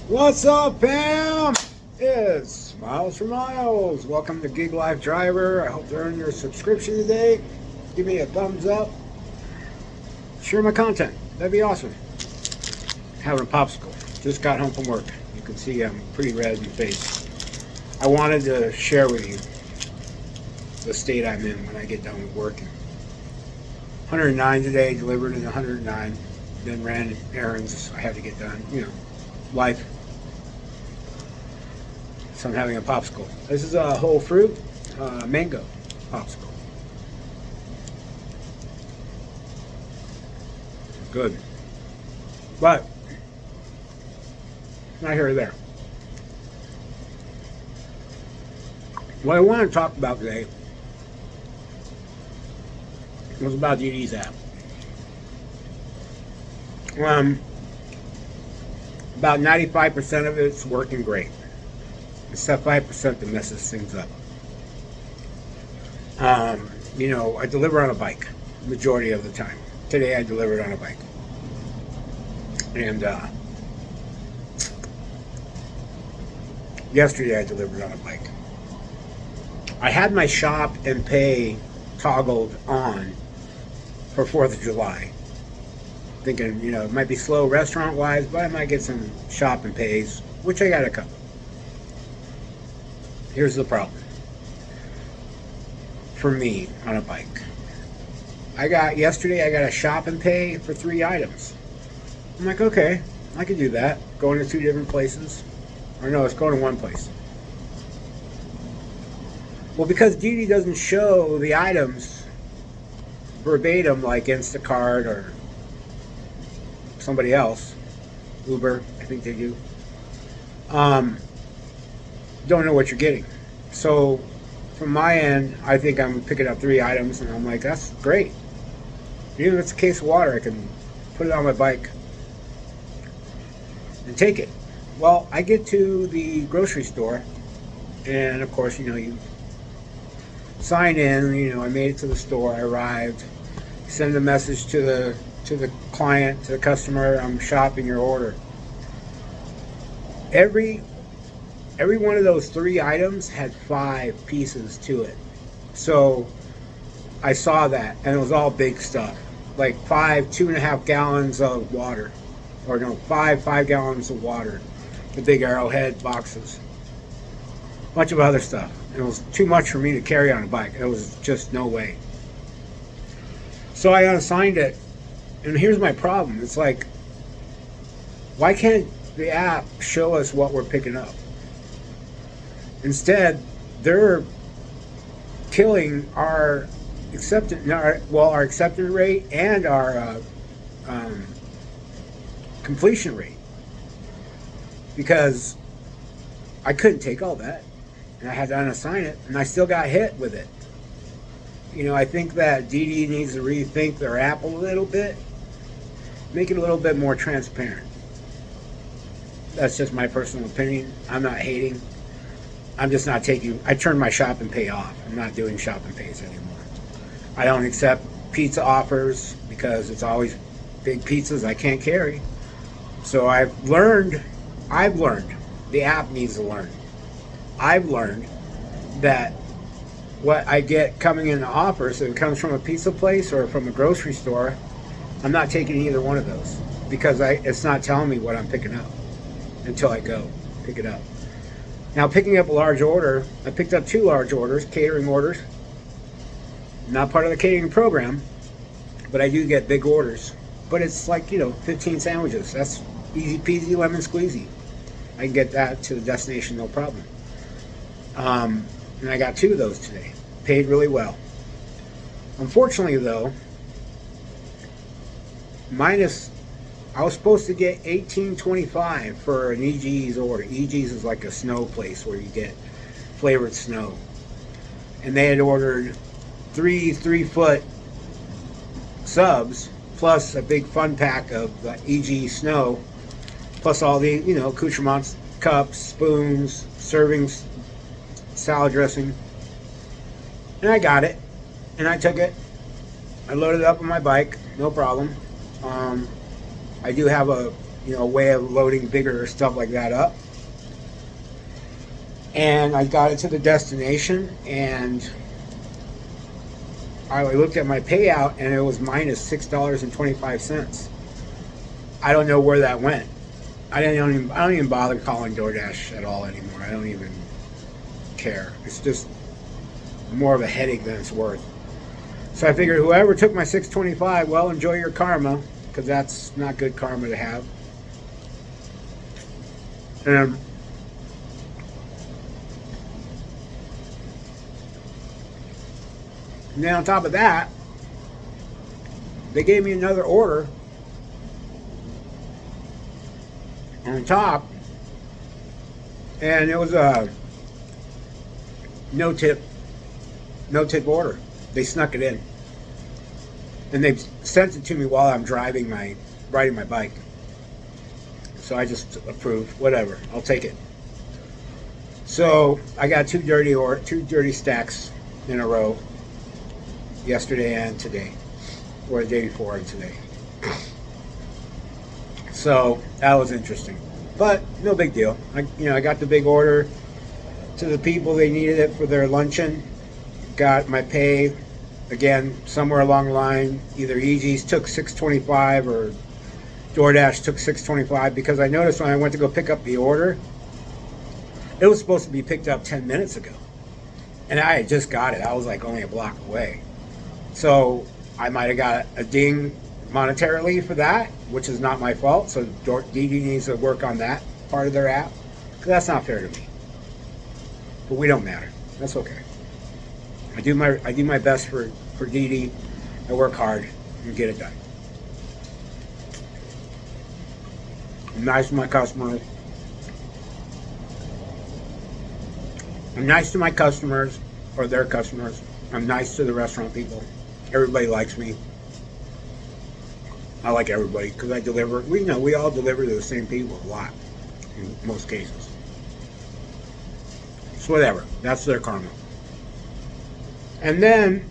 What's up, fam? It's Smiles for Miles. Welcome to Gig Life Driver. I hope to earn your subscription today. Give me a thumbs up. Share my content. That'd be awesome. Having a popsicle. Just got home from work. You can see I'm pretty red in the face. I wanted to share with you the state I'm in when I get done with working. 109 today, delivered in 109. Then ran errands I had to get done. Life. So I'm having a popsicle. This is a whole fruit mango popsicle. Good. But not here or there. What I want to talk about today was about DD's app. About 95% of it's working great. Except 5% that messes things up. I deliver on a bike majority of the time. Today I delivered on a bike. And yesterday I delivered on a bike. I had my shop and pay toggled on for 4th of July. Thinking, it might be slow restaurant-wise, but I might get some shop and pays, which I got a couple. Here's the problem. For me, on a bike. Yesterday I got a shop and pay for 3 items. I'm like, okay, I could do that. Going to 2 different places. Or no, it's going to one place. Well, because DD doesn't show the items verbatim like Instacart or somebody else, Uber, I think they do, don't know what you're getting. So from my end, I think I'm picking up 3 items and I'm like, that's great. Even if it's a case of water, I can put it on my bike and take it. Well, I get to the grocery store and of course, you sign in, I made it to the store, I arrived, send a message to the client, to the customer, I'm shopping your order. Every one of those 3 items had 5 pieces to it. So I saw that, and it was all big stuff. Like 5 2.5 gallons of water. Or no, 5 gallons of water. The big Arrowhead boxes. Bunch of other stuff. And it was too much for me to carry on a bike. It was just no way. So I unassigned it. And here's my problem. It's like, why can't the app show us what we're picking up? Instead, they're killing our acceptance rate and our completion rate, because I couldn't take all that, and I had to unassign it, and I still got hit with it. I think that DD needs to rethink their app a little bit, make it a little bit more transparent. That's just my personal opinion. I'm not hating. I'm just not I turned my shop and pay off. I'm not doing shop and pays anymore. I don't accept pizza offers because it's always big pizzas I can't carry. So I've learned, the app needs to learn. I've learned that what I get coming in the offers, if it comes from a pizza place or from a grocery store, I'm not taking either one of those because it's not telling me what I'm picking up until I go pick it up. Now, picking up a large order, I picked up 2 large orders, catering orders. Not part of the catering program, but I do get big orders. But it's like, 15 sandwiches. That's easy peasy, lemon squeezy. I can get that to the destination, no problem. And I got 2 of those today. Paid really well. Unfortunately, though, I was supposed to get $18.25 for an EG's order. EG's is like a snow place where you get flavored snow. And they had ordered 3 3-foot subs plus a big fun pack of the EG snow, plus all the, accoutrements, cups, spoons, servings, salad dressing. And I got it. And I took it. I loaded it up on my bike, no problem. I do have a a way of loading bigger stuff like that up. And I got it to the destination, and I looked at my payout, and it was minus $6.25. I don't know where that went. I don't even bother calling DoorDash at all anymore. I don't even care. It's just more of a headache than it's worth. So I figured whoever took my $6.25, well, enjoy your karma, because that's not good karma to have. And then on top of that, they gave me another order on top, and it was a no tip order. They snuck it in, and they sent it to me while I'm riding my bike. So I just approved. Whatever, I'll take it. So I got two dirty stacks in a row, yesterday and today, or the day before and today. So that was interesting, but no big deal. I got the big order to the people. They needed it for their luncheon. Got my pay again somewhere along the line. Either EG's took $6.25 or DoorDash took $6.25, because I noticed when I went to go pick up the order, it was supposed to be picked up 10 minutes ago, and I had just got it. I was like only a block away, so I might have got a ding monetarily for that, which is not my fault. So DD needs to work on that part of their app, because that's not fair to me. But we don't matter. That's okay. I do my best for DD. I work hard and get it done. I'm nice to my customers. I'm nice to my customers or their customers. I'm nice to the restaurant people. Everybody likes me. I like everybody because I deliver. We all deliver to the same people a lot in most cases. So whatever. That's their karma. And then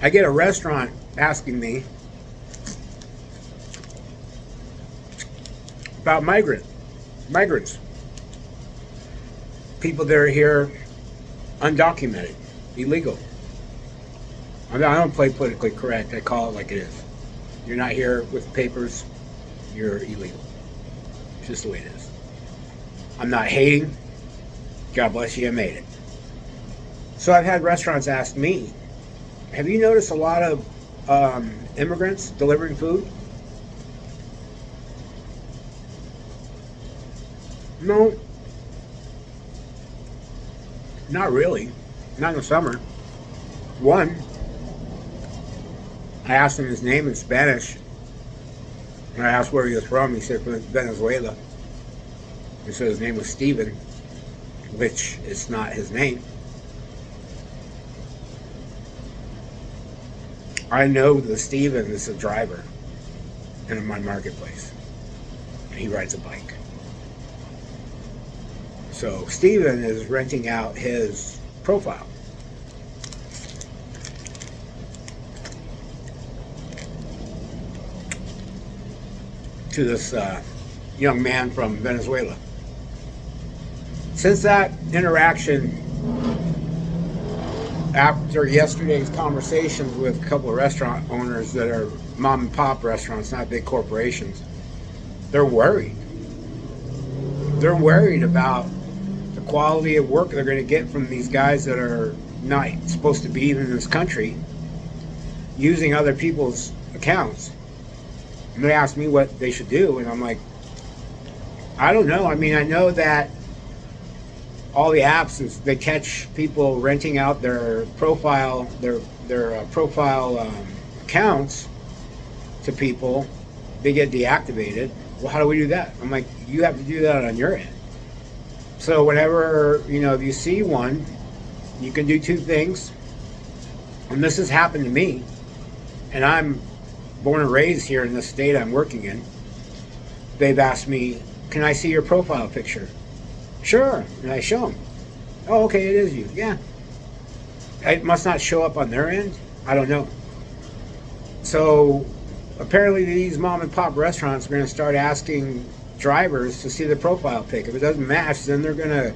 I get a restaurant asking me about migrants, people that are here undocumented, illegal. I don't play politically correct. I call it like it is. You're not here with papers, you're illegal. It's just the way it is. I'm not hating. God bless you, I made it. So I've had restaurants ask me, have you noticed a lot of immigrants delivering food? No, not really. Not in the summer. One, I asked him his name in Spanish, and I asked where he was from. He said from Venezuela. He said his name was Steven, which is not his name. I know that Steven is a driver in my marketplace, and he rides a bike. So Steven is renting out his profile. To this young man from Venezuela. Since that interaction, after yesterday's conversations with a couple of restaurant owners that are mom and pop restaurants, not big corporations, they're worried. They're worried about the quality of work they're going to get from these guys that are not supposed to be even in this country, using other people's accounts. And they asked me what they should do, and I'm like, I don't know. I mean, I know that all the apps is they catch people renting out their profile, their profile accounts to people. They get deactivated. Well, how do we do that? I'm like, you have to do that on your end. So whenever if you see one, you can do two things. And this has happened to me, and I'm born and raised here in the state I'm working in. They've asked me, can I see your profile picture? Sure. And I show them. Oh, okay, it is you. Yeah. It must not show up on their end. I don't know. So apparently these mom and pop restaurants are going to start asking drivers to see the profile pic. If it doesn't match, then they're going to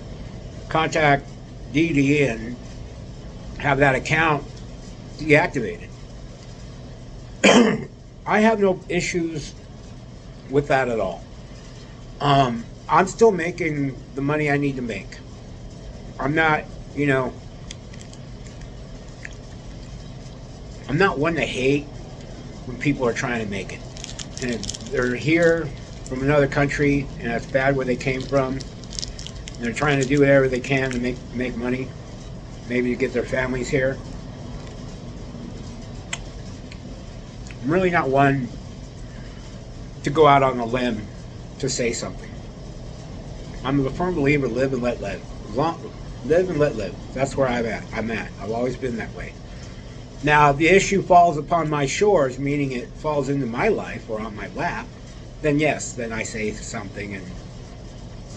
contact DD and have that account deactivated. I have no issues with that at all. I'm still making the money I need to make. I'm not, I'm not one to hate when people are trying to make it. And if they're here from another country and that's bad where they came from, and they're trying to do whatever they can to make money, maybe to get their families here. I'm really not one to go out on a limb to say something. I'm a firm believer, live and let live. Live and let live. That's where I'm at. I've always been that way. Now, if the issue falls upon my shores, meaning it falls into my life or on my lap, then yes, then I say something and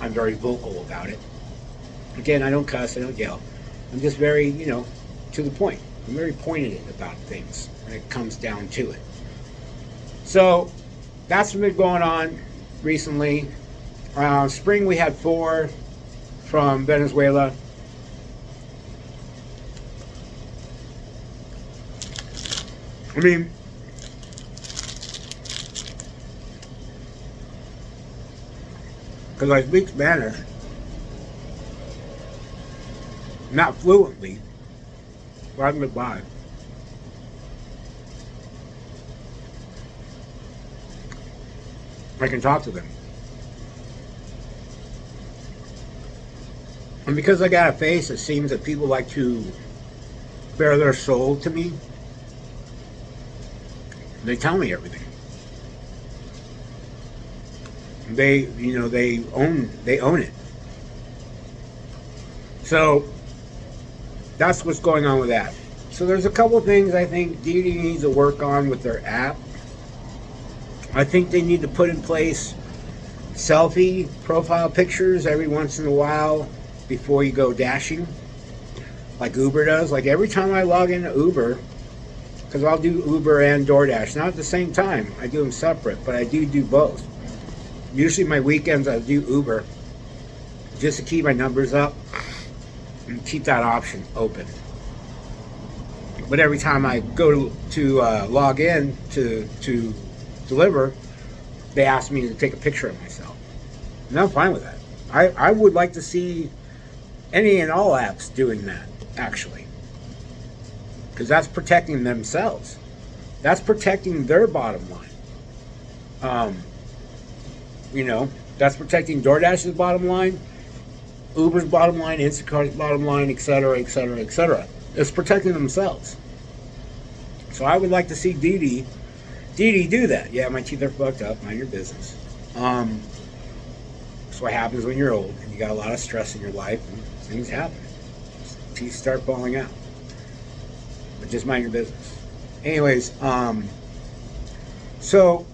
I'm very vocal about it. Again, I don't cuss, I don't yell. I'm just very, to the point. I'm very pointed about things when it comes down to it. So, that's been going on recently. Spring we had 4 from Venezuela. I mean, because I speak Spanish, not fluently, but I can get by. I can talk to them. And because I got a face, it seems that people like to bare their soul to me. They tell me everything. They own it. So that's what's going on with that. So there's a couple of things I think DD needs to work on with their app. I think they need to put in place selfie profile pictures every once in a while before you go dashing, like Uber does. Like every time I log into Uber, because I'll do Uber and DoorDash, not at the same time. I do them separate, but I do both. Usually my weekends I do Uber just to keep my numbers up and keep that option open. But every time I go to log in to deliver, they ask me to take a picture of myself. And I'm fine with that. I would like to see any and all apps doing that, actually. Because that's protecting themselves. That's protecting their bottom line. That's protecting DoorDash's bottom line, Uber's bottom line, Instacart's bottom line, etc., etc., etc. It's protecting themselves. So I would like to see DD do that. Yeah, my teeth are fucked up. Mind your business. That's what happens when you're old and you got a lot of stress in your life and things happen. Teeth start falling out. But just mind your business. Anyways, so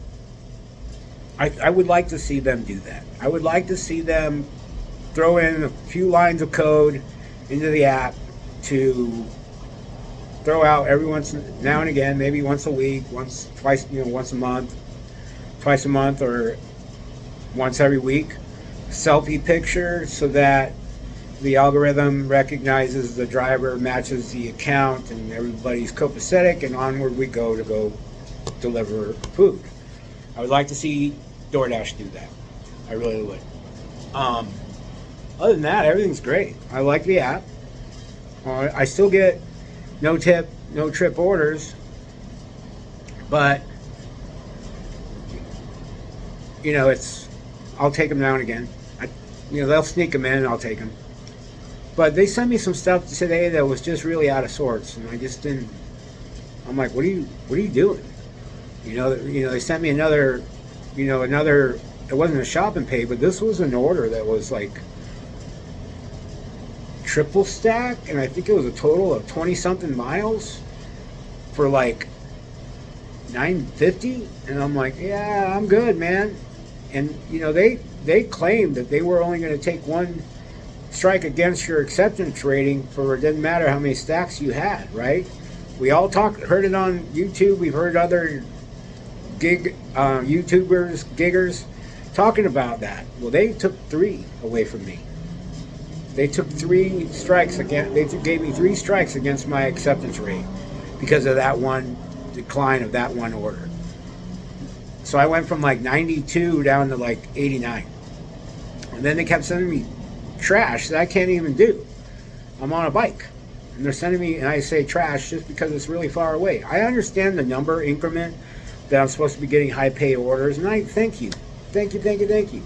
I would like to see them do that. I would like to see them throw in a few lines of code into the app to throw out every once now and again, maybe once a week, once a month, twice a month, or once every week, selfie picture so that the algorithm recognizes the driver, matches the account, and everybody's copacetic, and onward we go to go deliver food. I would like to see DoorDash do that. I really would. Other than that, everything's great. I like the app. I still get no tip, no trip orders, but I'll take them now and again. They'll sneak them in and I'll take them. But they sent me some stuff today that was just really out of sorts, and I just didn't. I'm like, what are you doing? They sent me another. It wasn't a shopping pay, but this was an order that was like triple stack, and I think it was a total of 20-something miles for like $9.50, and I'm like, yeah, I'm good, man. And they claimed that they were only going to take one strike against your acceptance rating for it didn't matter how many stacks you had, right? We all heard it on YouTube. We've heard other YouTubers, giggers, talking about that. Well, they took 3 away from me. They took 3 strikes again. They gave me 3 strikes against my acceptance rate because of that one decline of that one order. So I went from like 92 down to like 89. And then they kept sending me trash that I can't even do. I'm on a bike. And they're sending me, and I say trash just because it's really far away. I understand the number increment that I'm supposed to be getting high pay orders, and I thank you. Thank you.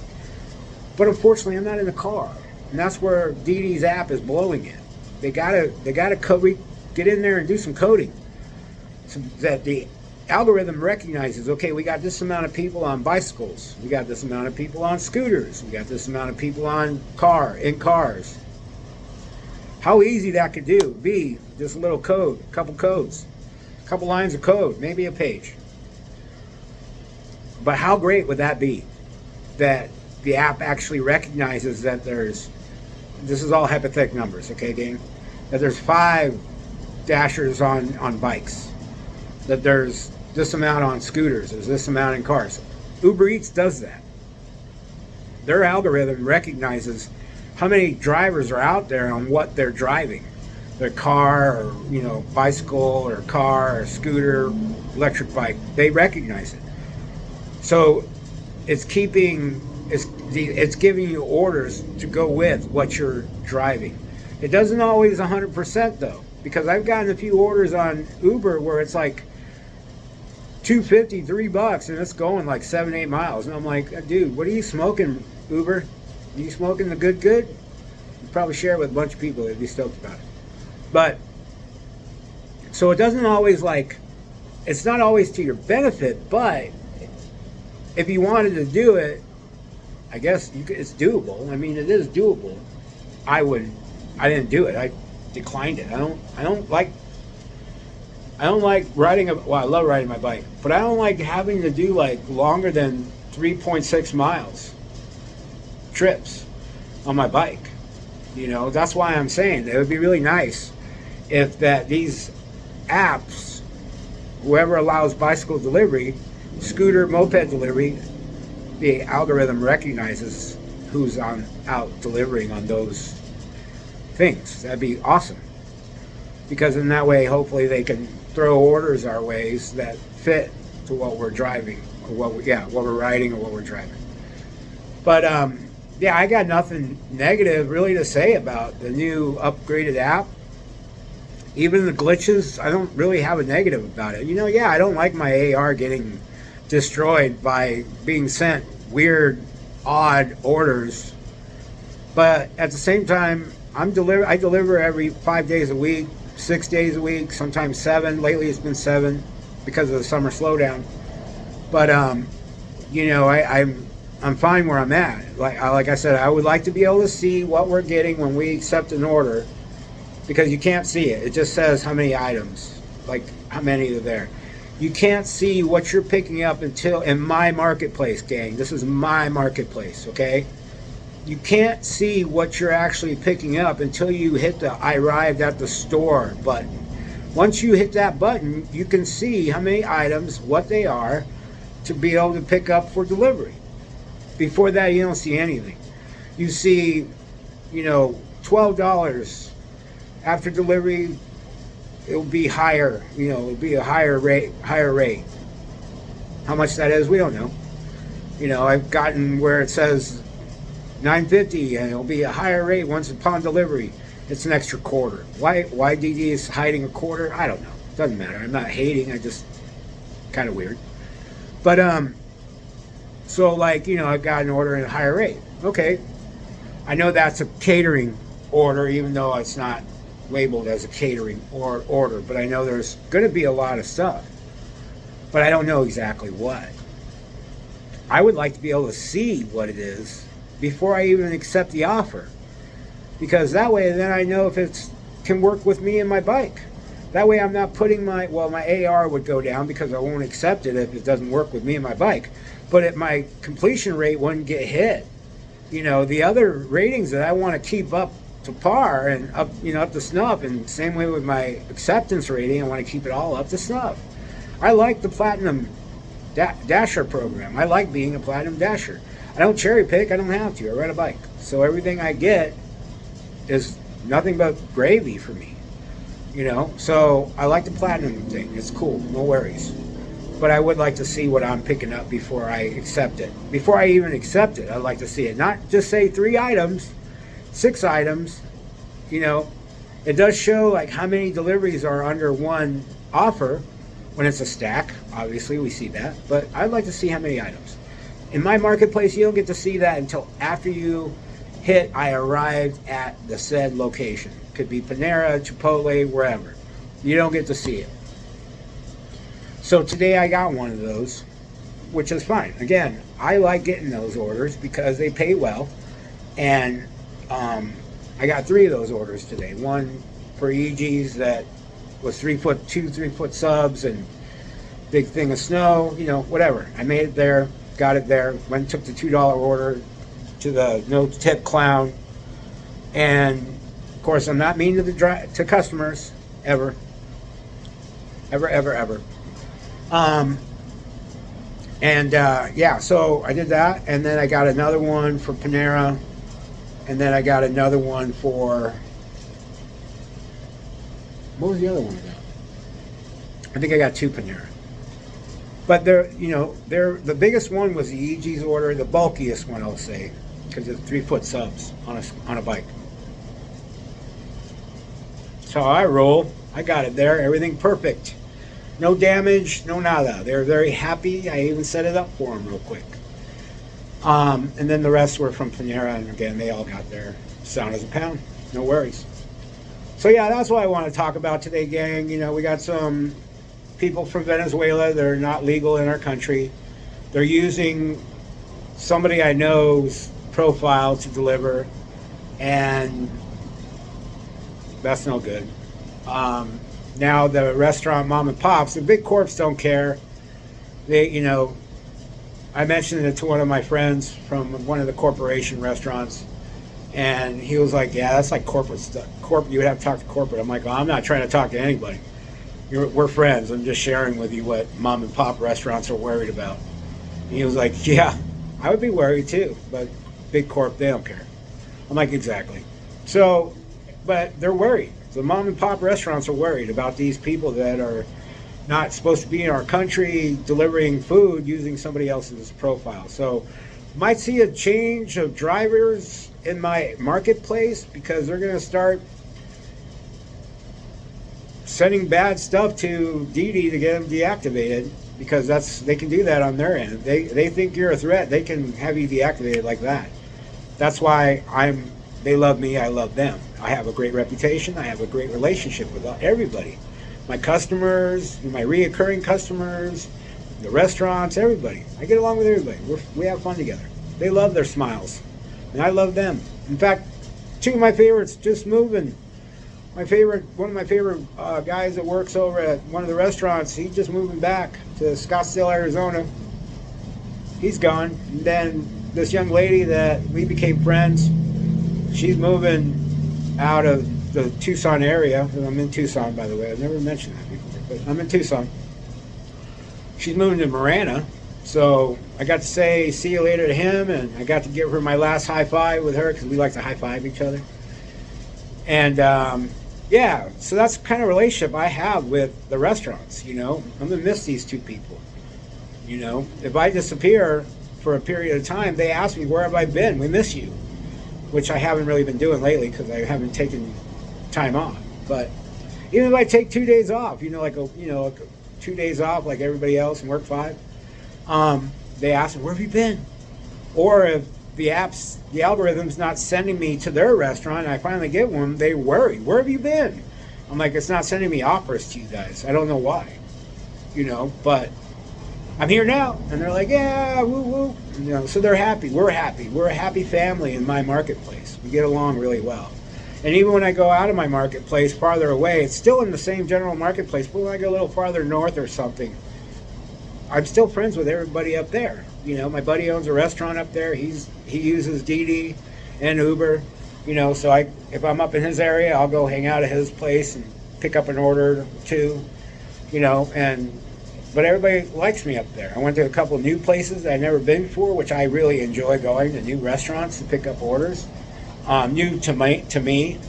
But unfortunately, I'm not in the car. And that's where DD's app is blowing it. They gotta get in there and do some coding so that the algorithm recognizes, okay, we got this amount of people on bicycles, we got this amount of people on scooters, we got this amount of people in cars. How easy that could be just a little code, a couple lines of code, maybe a page. But how great would that be? That the app actually recognizes that this is all hypothetical numbers, okay, gang? That there's 5 dashers on bikes, that there's this amount on scooters, there's this amount in cars. Uber Eats does that. Their algorithm recognizes how many drivers are out there on what they're driving. Their car, or bicycle, or car, or scooter, electric bike. They recognize it. So it's giving you orders to go with what you're driving. It doesn't always 100% though, because I've gotten a few orders on Uber where it's like $2.50, $3, and it's going like 7-8 miles, and I'm like, dude, what are you smoking, Uber? Are you smoking the good? You probably share it with a bunch of people. They'd be stoked about it. But so it doesn't always it's not always to your benefit, but if you wanted to do it, I guess it's doable. I mean, it is doable. I didn't do it. I declined it. I don't like riding I love riding my bike, but I don't like having to do longer than 3.6 miles trips on my bike. That's why I'm saying it would be really nice if these apps, whoever allows bicycle delivery, scooter, moped delivery, the algorithm recognizes who's out delivering on those things. That'd be awesome, because in that way, hopefully, they can throw orders our ways that fit to what we're driving, or what we're riding, or what we're driving. But I got nothing negative really to say about the new upgraded app. Even the glitches, I don't really have a negative about it. I don't like my AR getting destroyed by being sent weird, odd orders. But at the same time, I deliver every 5 days a week, 6 days a week, sometimes 7. Lately it's been 7 because of the summer slowdown. But I'm fine where I'm at. Like I said, I would like to be able to see what we're getting when we accept an order, because you can't see it. It just says how many items, how many are there. You can't see what you're picking up until, in my marketplace, gang. This is my marketplace, okay? You can't see what you're actually picking up until you hit the I arrived at the store button. Once you hit that button, you can see how many items, what they are, to be able to pick up for delivery. Before that, you don't see anything. You see, $12 after delivery. It'll be higher. It'll be a higher rate. How much that is, we don't know. I've gotten where it says $9.50, and it'll be a higher rate once upon delivery. It's an extra quarter. Why DD is hiding a quarter? I don't know. Doesn't matter. I'm not hating. I just kind of weird. But so I've got an order at a higher rate. Okay, I know that's a catering order, even though it's not labeled as a catering order. But I know there's going to be a lot of stuff. But I don't know exactly what. I would like to be able to see what it is before I even accept the offer, because that way then I know if it can work with me and my bike. That way I'm not putting my AR would go down because I won't accept it if it doesn't work with me and my bike. But if my completion rate wouldn't get hit, the other ratings that I want to keep up to par and up to snuff, and same way with my acceptance rating, I want to keep it all up to snuff. I like the platinum Dasher program. I like being a Platinum Dasher. I don't cherry pick. I don't have to. I ride a bike. So everything I get is nothing but gravy for me. So I like the Platinum thing. It's cool. No worries. But I would like to see what I'm picking up before I accept it. Before I even accept it, I'd like to see it. Not just say 3 items, 6 items. It does show like how many deliveries are under one offer when it's a stack. Obviously, we see that. But I'd like to see how many items. In my marketplace, you don't get to see that until after you hit I arrived at the said location. Could be Panera, Chipotle, wherever. You don't get to see it. So today I got one of those, which is fine. Again, I like getting those orders because they pay well. And I got 3 of those orders today. One for EGs that was 3 foot subs and big thing of snow, whatever. I made it there, got it there, went and took the $2 order to the no tip clown. And of course, I'm not mean to customers ever. So I did that, and then I got another one for Panera, and then I got another one for, what was the other one I got? I think I got 2 Panera. But the biggest one was the EG's order, the bulkiest one, I'll say, because it's 3 foot subs on a bike. So I roll. I got it there. Everything perfect. No damage, no nada. They were very happy. I even set it up for them real quick. And then the rest were from Panera, and again, they all got their sound as a pound. No worries. So yeah, that's what I want to talk about today, gang. We got some people from Venezuela that are not legal in our country. They're using somebody I know's profile to deliver, and that's no good. Now the restaurant mom and pops, the big corps don't care. They, I mentioned it to one of my friends from one of the corporation restaurants, and he was like, yeah, that's like corporate stuff. You would have to talk to corporate. I'm like, well, I'm not trying to talk to anybody. We're friends. I'm just sharing with you what mom and pop restaurants are worried about. And he was like, yeah, I would be worried too, but big corp, they don't care. I'm like, exactly. So, but they're worried. The mom and pop restaurants are worried about these people that are not supposed to be in our country delivering food using somebody else's profile. So might see a change of drivers in my marketplace because they're going to start sending bad stuff to Didi to get them deactivated, because they can do that on their end. They think you're a threat. They can have you deactivated like that. That's why they love me, I love them. I have a great reputation. I have a great relationship with everybody. My customers, my reoccurring customers, the restaurants, everybody. I get along with everybody. We have fun together. They love their smiles, and I love them. In fact, 2 of my favorites just moving. One of my favorite guys that works over at one of the restaurants, he's just moving back to Scottsdale, Arizona. He's gone. And then this young lady that we became friends, she's moving out of the Tucson area. I'm in Tucson, by the way. I've never mentioned that before, but I'm in Tucson. She's moving to Marana, so I got to say see you later to him, and I got to give her my last high five with her because we like to high five each other. And yeah, so that's the kind of relationship I have with the restaurants. I'm gonna miss these 2 people. If I disappear for a period of time, they ask me, where have I been? We miss you. Which I haven't really been doing lately because I haven't taken time off. But even if I take 2 days off, like 2 days off like everybody else and work 5, they ask me, where have you been? Or if the algorithm's not sending me to their restaurant and I finally get one, they worry, where have you been? I'm like, it's not sending me offers to you guys. I don't know why, but I'm here now. And they're like, yeah, woo woo. So they're happy. We're happy. We're a happy family in my marketplace. We get along really well. And even when I go out of my marketplace farther away, it's still in the same general marketplace, but when I go a little farther north or something, I'm still friends with everybody up there. My buddy owns a restaurant up there. He uses Didi and Uber. So if I'm up in his area, I'll go hang out at his place and pick up an order or 2. And but everybody likes me up there. I went to a couple new places that I'd never been before, which I really enjoy going to new restaurants to pick up orders. New to me,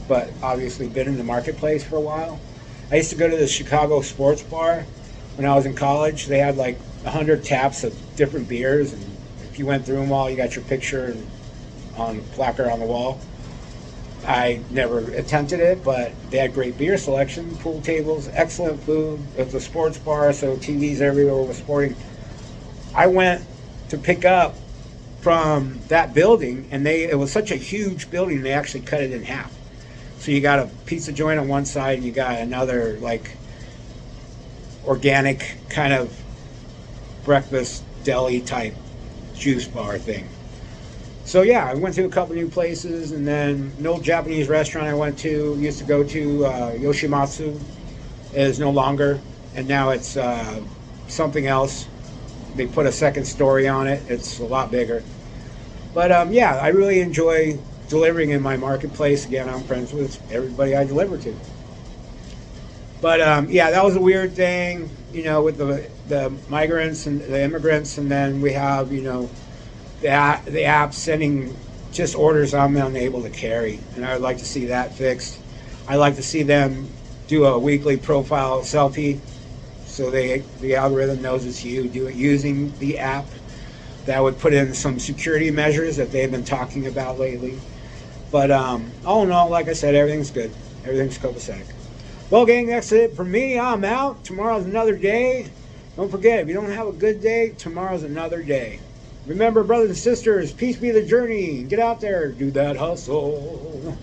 but obviously been in the marketplace for a while. I used to go to the Chicago Sports Bar when I was in college. They had like 100 taps of different beers, and if you went through them all, you got your picture on placard on the wall. I never attempted it, but they had great beer selection, pool tables, excellent food. It was a sports bar, so TVs everywhere with sporting. I went to pick up from that building, and it was such a huge building, they actually cut it in half. So you got a pizza joint on one side, and you got another like organic kind of breakfast deli type juice bar thing. So yeah, I went to a couple new places, and then an old Japanese restaurant I used to go to, Yoshimatsu, is no longer, and now it's something else. They put a second story on it. It's a lot bigger. But yeah, I really enjoy delivering in my marketplace. Again, I'm friends with everybody I deliver to. But yeah, that was a weird thing, with the migrants and the immigrants, and then we have, the app sending just orders I'm unable to carry, and I would like to see that fixed. I'd like to see them do a weekly profile selfie, so the algorithm knows it's you. Do it using the app. That would put in some security measures that they've been talking about lately. But all in all, like I said, everything's good. Everything's copacetic. Well, gang, that's it for me. I'm out. Tomorrow's another day. Don't forget, if you don't have a good day, tomorrow's another day. Remember, brothers and sisters, peace be the journey. Get out there, do that hustle.